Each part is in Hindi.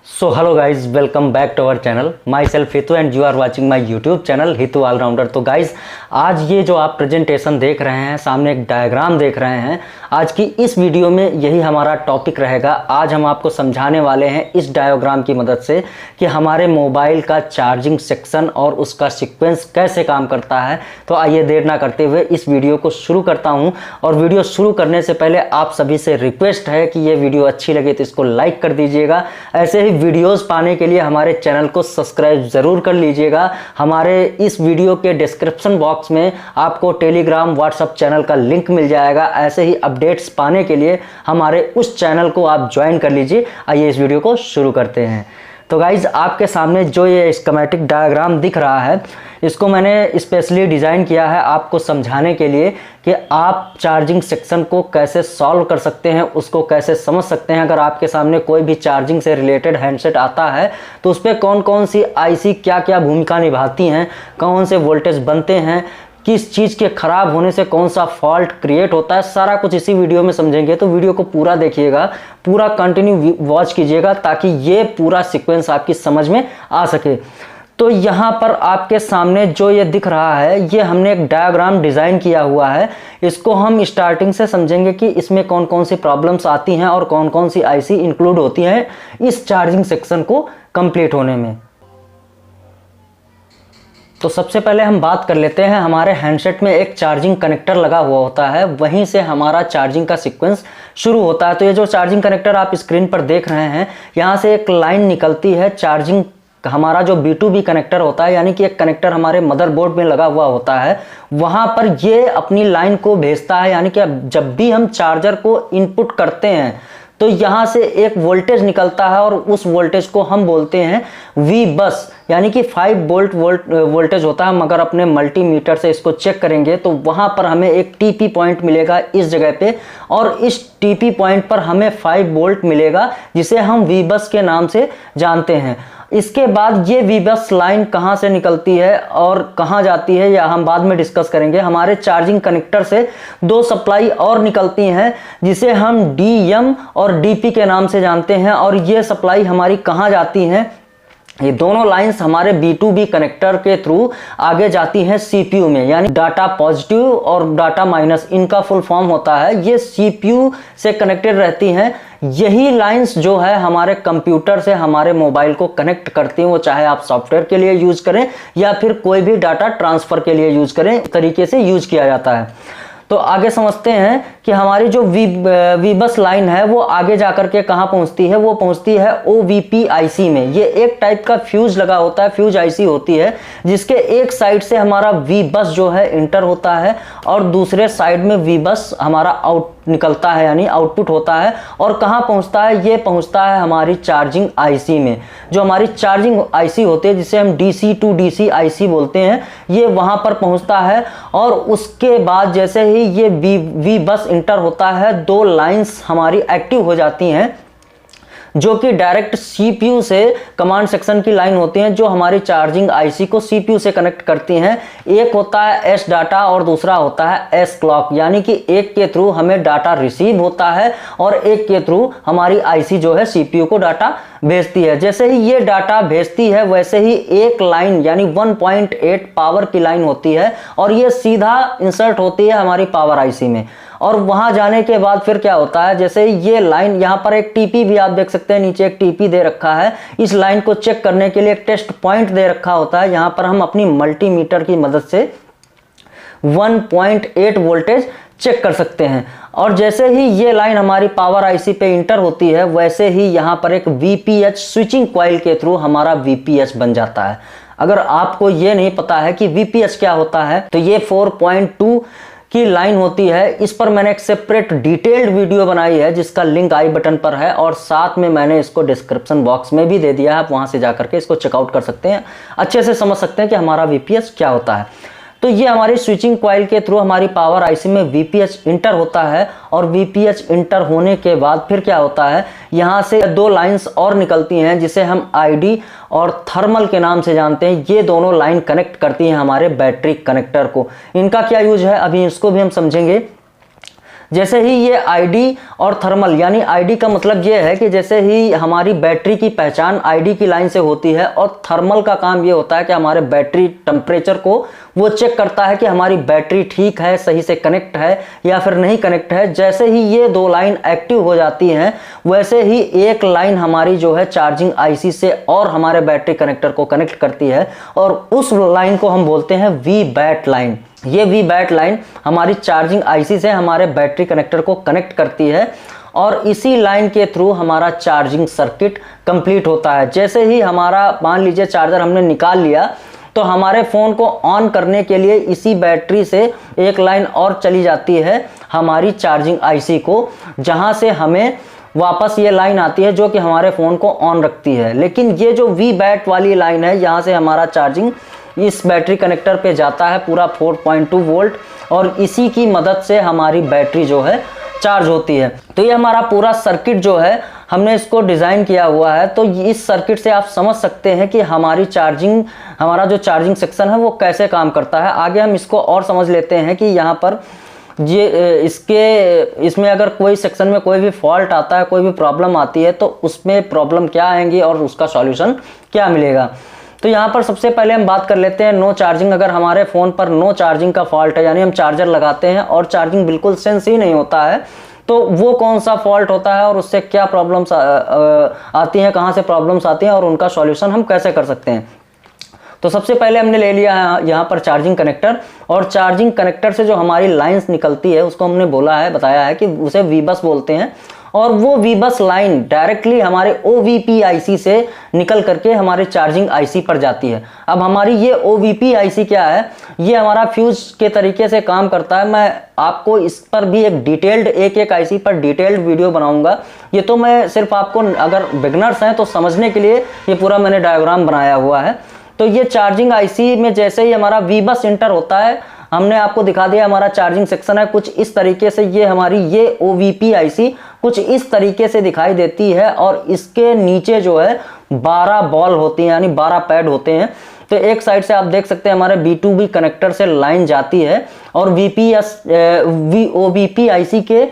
So hello guys, welcome back to our channel. Myself Hitu and you are watching my YouTube channel Hitu all rounder. तो गाइज, आज ये जो आप प्रेजेंटेशन देख रहे हैं, सामने एक डायग्राम देख रहे हैं, आज की इस वीडियो में यही हमारा टॉपिक रहेगा। आज हम आपको समझाने वाले हैं इस डायग्राम की मदद से कि हमारे मोबाइल का चार्जिंग सेक्शन और उसका सीक्वेंस कैसे काम करता है। तो आइए देर ना करते हुए इस वीडियो को शुरू करता हूँ। और वीडियो शुरू करने से पहले आप सभी से रिक्वेस्ट है कि ये वीडियो अच्छी लगे तो इसको लाइक कर दीजिएगा। ऐसे ही वीडियोस पाने के लिए हमारे चैनल को सब्सक्राइब जरूर कर लीजिएगा। हमारे इस वीडियो के डिस्क्रिप्शन बॉक्स में आपको टेलीग्राम व्हाट्सएप चैनल का लिंक मिल जाएगा। ऐसे ही अपडेट्स पाने के लिए हमारे उस चैनल को आप ज्वाइन कर लीजिए। आइए इस वीडियो को शुरू करते हैं। तो गाइज, आपके सामने जो ये स्कीमेटिक डायग्राम दिख रहा है, इसको मैंने स्पेशली डिज़ाइन किया है आपको समझाने के लिए कि आप चार्जिंग सेक्शन को कैसे सॉल्व कर सकते हैं, उसको कैसे समझ सकते हैं। अगर आपके सामने कोई भी चार्जिंग से रिलेटेड हैंडसेट आता है तो उस पर कौन कौन सी आईसी क्या क्या भूमिका निभाती हैं, कौन से वोल्टेज बनते हैं, किस चीज़ के ख़राब होने से कौन सा फॉल्ट क्रिएट होता है, सारा कुछ इसी वीडियो में समझेंगे। तो वीडियो को पूरा देखिएगा, पूरा कंटिन्यू वॉच कीजिएगा ताकि ये पूरा सीक्वेंस आपकी समझ में आ सके। तो यहाँ पर आपके सामने जो ये दिख रहा है, ये हमने एक डायग्राम डिज़ाइन किया हुआ है। इसको हम स्टार्टिंग से समझेंगे कि इसमें कौन कौन सी प्रॉब्लम्स आती हैं और कौन कौन सी आईसी इंक्लूड होती हैं इस चार्जिंग सेक्शन को कंप्लीट होने में। तो सबसे पहले हम बात कर लेते हैं, हमारे हैंडसेट में एक चार्जिंग कनेक्टर लगा हुआ होता है, वहीं से हमारा चार्जिंग का सीक्वेंस शुरू होता है। तो ये जो चार्जिंग कनेक्टर आप स्क्रीन पर देख रहे हैं, यहाँ से एक लाइन निकलती है चार्जिंग। हमारा जो B2B कनेक्टर होता है, यानी कि एक कनेक्टर हमारे मदरबोर्ड में लगा हुआ होता है, वहाँ पर ये अपनी लाइन को भेजता है। यानी कि जब भी हम चार्जर को इनपुट करते हैं तो यहाँ से एक वोल्टेज निकलता है और उस वोल्टेज को हम बोलते हैं V बस, यानी कि 5 वोल्ट वोल्टेज होता है। हम अगर अपने मल्टीमीटर से इसको चेक करेंगे तो वहाँ पर हमें एक TP पॉइंट मिलेगा इस जगह पे, और इस TP पॉइंट पर हमें 5 वोल्ट मिलेगा, जिसे हम V बस के नाम से जानते हैं। इसके बाद ये V बस लाइन कहाँ से निकलती है और कहाँ जाती है, या हम बाद में डिस्कस करेंगे। हमारे चार्जिंग कनेक्टर से 2 सप्लाई और निकलती हैं, जिसे हम DM और DP के नाम से जानते हैं। और ये सप्लाई हमारी कहाँ जाती हैं, ये दोनों लाइंस हमारे B2B कनेक्टर के थ्रू आगे जाती हैं CPU में, यानी डाटा पॉजिटिव और डाटा माइनस, इनका फुल फॉर्म होता है। ये CPU से कनेक्टेड रहती हैं। यही लाइंस जो है हमारे कंप्यूटर से हमारे मोबाइल को कनेक्ट करती हैं, वो चाहे आप सॉफ्टवेयर के लिए यूज करें या फिर कोई भी डाटा ट्रांसफर के लिए यूज करें, इस तरीके से यूज किया जाता है। तो आगे समझते हैं कि हमारी जो V बस लाइन है वो आगे जाकर के कहाँ पहुँचती है, वो पहुँचती है OVP IC में। ये एक टाइप का फ्यूज लगा होता है, फ्यूज IC होती है, जिसके एक साइड से हमारा V बस जो है इंटर होता है और दूसरे साइड में V बस हमारा आउट निकलता है, यानी आउटपुट होता है। और कहाँ पहुँचता है, ये पहुँचता है हमारी चार्जिंग IC में। जो हमारी चार्जिंग IC होती है, जिसे हम DC to DC IC बोलते हैं, ये वहाँ पर पहुँचता है। और उसके बाद जैसे ही ये V बस इंटर होता है, 2 लाइंस हमारी एक्टिव हो जाती हैं, जो कि डायरेक्ट CPU से कमांड सेक्शन की लाइन होती हैं, जो हमारी चार्जिंग IC को CPU से कनेक्ट करती हैं। एक होता है S डाटा और दूसरा होता है S क्लॉक, यानी कि एक के थ्रू हमें डाटा रिसीव होता है और एक के थ्रू हमारी IC जो है CPU को डाटा भेजती है। जैसे ही ये डाटा भेजती है, वैसे ही एक लाइन यानी 1.8 पावर की लाइन होती है और ये सीधा इंसर्ट होती है हमारी पावर IC में। और वहां जाने के बाद फिर क्या होता है, जैसे ये लाइन, यहाँ पर एक TP भी आप देख सकते हैं, नीचे एक TP दे रखा है। इस लाइन को चेक करने के लिए एक टेस्ट पॉइंट दे रखा होता है। यहाँ पर हम अपनी मल्टीमीटर की मदद से 1.8 वोल्टेज चेक कर सकते हैं। और जैसे ही ये लाइन हमारी पावर IC पे इंटर होती है, वैसे ही यहाँ पर एक VPH स्विचिंग कॉइल के थ्रू हमारा VPH बन जाता है। अगर आपको ये नहीं पता है कि VPH क्या होता है, तो ये 4.2 की लाइन होती है। इस पर मैंने एक सेपरेट डिटेल्ड वीडियो बनाई है, जिसका लिंक आई बटन पर है, और साथ में मैंने इसको डिस्क्रिप्शन बॉक्स में भी दे दिया है। आप वहां से जाकर के इसको चेकआउट कर सकते हैं, अच्छे से समझ सकते हैं कि हमारा VPH क्या होता है। तो ये हमारी स्विचिंग कॉइल के थ्रू हमारी पावर IC में VPH इंटर होता है। और VPH इंटर होने के बाद फिर क्या होता है, यहाँ से 2 लाइंस और निकलती हैं, जिसे हम ID और थर्मल के नाम से जानते हैं। ये दोनों लाइन कनेक्ट करती हैं हमारे बैटरी कनेक्टर को। इनका क्या यूज है, अभी इसको भी हम समझेंगे। जैसे ही ये आईडी और थर्मल, यानी आईडी का मतलब ये है कि जैसे ही हमारी बैटरी की पहचान आईडी की लाइन से होती है, और थर्मल का काम ये होता है कि हमारे बैटरी टेम्परेचर को वो चेक करता है कि हमारी बैटरी ठीक है, सही से कनेक्ट है या फिर नहीं कनेक्ट है। जैसे ही ये दो लाइन एक्टिव हो जाती हैं, वैसे ही एक लाइन हमारी जो है चार्जिंग आईसी से और हमारे बैटरी कनेक्टर को कनेक्ट करती है, और उस लाइन को हम बोलते हैं वी बैट लाइन। ये वी बैट लाइन हमारी चार्जिंग आईसी से हमारे बैटरी कनेक्टर को कनेक्ट करती है, और इसी लाइन के थ्रू हमारा चार्जिंग सर्किट कंप्लीट होता है। जैसे ही हमारा मान लीजिए चार्जर हमने निकाल लिया, तो हमारे फ़ोन को ऑन करने के लिए इसी बैटरी से एक लाइन और चली जाती है हमारी चार्जिंग आईसी को, जहां से हमें वापस ये लाइन आती है जो कि हमारे फ़ोन को ऑन रखती है। लेकिन ये जो वी बैट वाली लाइन है, यहाँ से हमारा चार्जिंग इस बैटरी कनेक्टर पे जाता है पूरा 4.2 वोल्ट, और इसी की मदद से हमारी बैटरी जो है चार्ज होती है। तो ये हमारा पूरा सर्किट जो है हमने इसको डिज़ाइन किया हुआ है। तो इस सर्किट से आप समझ सकते हैं कि हमारी चार्जिंग, हमारा जो चार्जिंग सेक्शन है वो कैसे काम करता है। आगे हम इसको और समझ लेते हैं कि यहाँ पर ये इसमें अगर कोई सेक्शन में कोई भी फॉल्ट आता है, कोई भी प्रॉब्लम आती है, तो उसमें प्रॉब्लम क्या आएंगी और उसका सॉल्यूशन क्या मिलेगा। तो यहाँ पर सबसे पहले हम बात कर लेते हैं नो चार्जिंग। अगर हमारे फ़ोन पर नो चार्जिंग का फॉल्ट है, यानी हम चार्जर लगाते हैं और चार्जिंग बिल्कुल सेंस ही नहीं होता है, तो वो कौन सा फॉल्ट होता है और उससे क्या प्रॉब्लम्स आती हैं, कहाँ से प्रॉब्लम्स आती हैं और उनका सॉल्यूशन हम कैसे कर सकते हैं। तो सबसे पहले हमने ले लिया है यहाँ पर चार्जिंग कनेक्टर, और चार्जिंग कनेक्टर से जो हमारी लाइंस निकलती है उसको हमने बताया है कि उसे वी बस बोलते हैं, और वो वी बस लाइन डायरेक्टली हमारे OVP IC से निकल करके हमारे चार्जिंग IC पर जाती है। अब हमारी ये OVP IC क्या है, ये हमारा फ्यूज के तरीके से काम करता है। मैं आपको इस पर भी एक डिटेल्ड एक IC पर डिटेल्ड वीडियो बनाऊंगा। ये तो मैं सिर्फ आपको, अगर बिगनर्स हैं तो समझने के लिए ये पूरा मैंने डायग्राम बनाया हुआ है। तो ये चार्जिंग IC में जैसे ही हमारा वी बस इंटर होता है, हमने आपको दिखा दिया हमारा चार्जिंग सेक्शन है कुछ इस तरीके से। ये हमारी ये OVP IC कुछ इस तरीके से दिखाई देती है, और इसके नीचे जो है 12 बॉल होती हैं, यानी 12 पैड होते हैं। तो एक साइड से आप देख सकते हैं हमारे B2B कनेक्टर से लाइन जाती है, और OVP IC के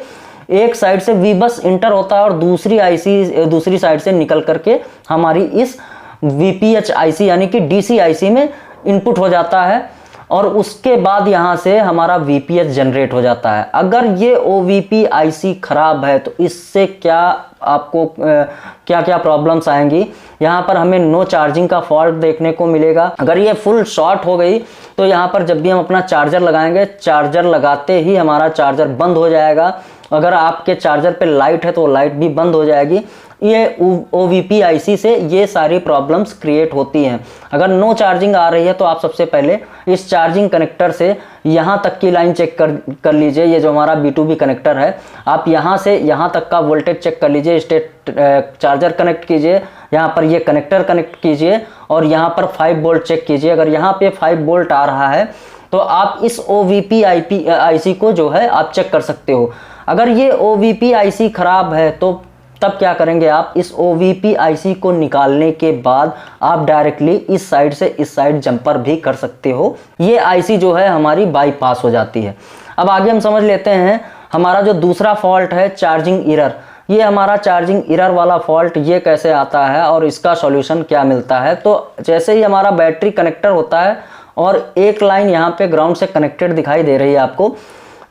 एक साइड से वी बस इंटर होता है, और दूसरी साइड से निकल करके हमारी इस VPH IC यानी कि DC IC में इनपुट हो जाता है, और उसके बाद यहाँ से हमारा VPH जनरेट हो जाता है। अगर ये OVP IC खराब है तो इससे क्या आपको क्या क्या प्रॉब्लम्स आएंगी। यहाँ पर हमें नो चार्जिंग का फॉल्ट देखने को मिलेगा। अगर ये फुल शॉर्ट हो गई तो यहाँ पर जब भी हम अपना चार्जर लगाएंगे, चार्जर लगाते ही हमारा चार्जर बंद हो जाएगा। अगर आपके चार्जर पे लाइट है तो लाइट भी बंद हो जाएगी। ये OVP IC से ये सारी प्रॉब्लम्स क्रिएट होती हैं। अगर नो चार्जिंग आ रही है तो आप सबसे पहले इस चार्जिंग कनेक्टर से यहाँ तक की लाइन चेक कर लीजिए। ये जो हमारा B2B कनेक्टर है, आप यहाँ से यहाँ तक का वोल्टेज चेक कर लीजिए। स्टेट चार्जर कनेक्ट कीजिए, यहाँ पर ये कनेक्टर कनेक्ट कीजिए, और यहाँ पर 5 वोल्ट चेक कीजिए। अगर यहाँ पे 5 वोल्ट आ रहा है तो आप इस OVP IC को जो है आप चेक कर सकते हो। अगर ये OVP IC खराब है तो तब क्या करेंगे आप, इस OVP IC को निकालने के बाद आप डायरेक्टली इस साइड से इस साइड जंपर भी कर सकते हो। ये IC जो है हमारी बाईपास हो जाती है। अब आगे हम समझ लेते हैं हमारा जो दूसरा फॉल्ट है चार्जिंग एरर। ये हमारा चार्जिंग एरर वाला फॉल्ट ये कैसे आता है और इसका सॉल्यूशन क्या मिलता है। तो जैसे ही हमारा बैटरी कनेक्टर होता है और एक लाइन यहाँ पे ग्राउंड से कनेक्टेड दिखाई दे रही है आपको,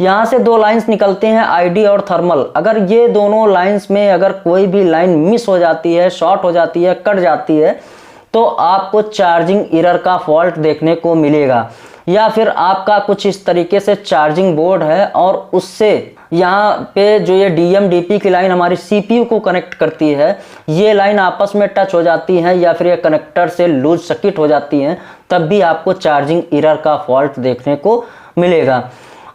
यहाँ से 2 लाइंस निकलते हैं आईडी और थर्मल। अगर ये दोनों लाइंस में अगर कोई भी लाइन मिस हो जाती है, शॉर्ट हो जाती है, कट जाती है, तो आपको चार्जिंग एरर का फॉल्ट देखने को मिलेगा। या फिर आपका कुछ इस तरीके से चार्जिंग बोर्ड है और उससे यहाँ पे जो ये DM-DP की लाइन हमारी CPU को कनेक्ट करती है, ये लाइन आपस में टच हो जाती है या फिर ये कनेक्टर से लूज सर्किट हो जाती हैं, तब भी आपको चार्जिंग एरर का फॉल्ट देखने को मिलेगा।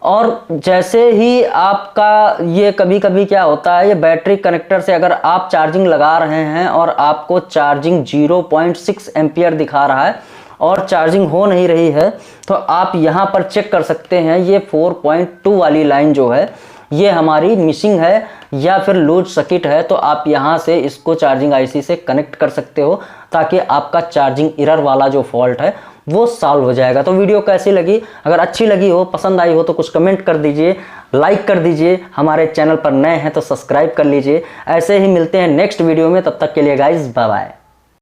और जैसे ही आपका ये कभी कभी क्या होता है, ये बैटरी कनेक्टर से अगर आप चार्जिंग लगा रहे हैं और आपको चार्जिंग 0.6 एम्पियर दिखा रहा है और चार्जिंग हो नहीं रही है, तो आप यहाँ पर चेक कर सकते हैं ये 4.2 वाली लाइन जो है ये हमारी मिसिंग है या फिर लूज सर्किट है। तो आप यहाँ से इसको चार्जिंग IC से कनेक्ट कर सकते हो ताकि आपका चार्जिंग एरर वाला जो फॉल्ट है वो सॉल्व हो जाएगा। तो वीडियो कैसी लगी, अगर अच्छी लगी हो, पसंद आई हो तो कुछ कमेंट कर दीजिए, लाइक कर दीजिए, हमारे चैनल पर नए हैं तो सब्सक्राइब कर लीजिए। ऐसे ही मिलते हैं नेक्स्ट वीडियो में, तब तक के लिए गाइज बाय बाय।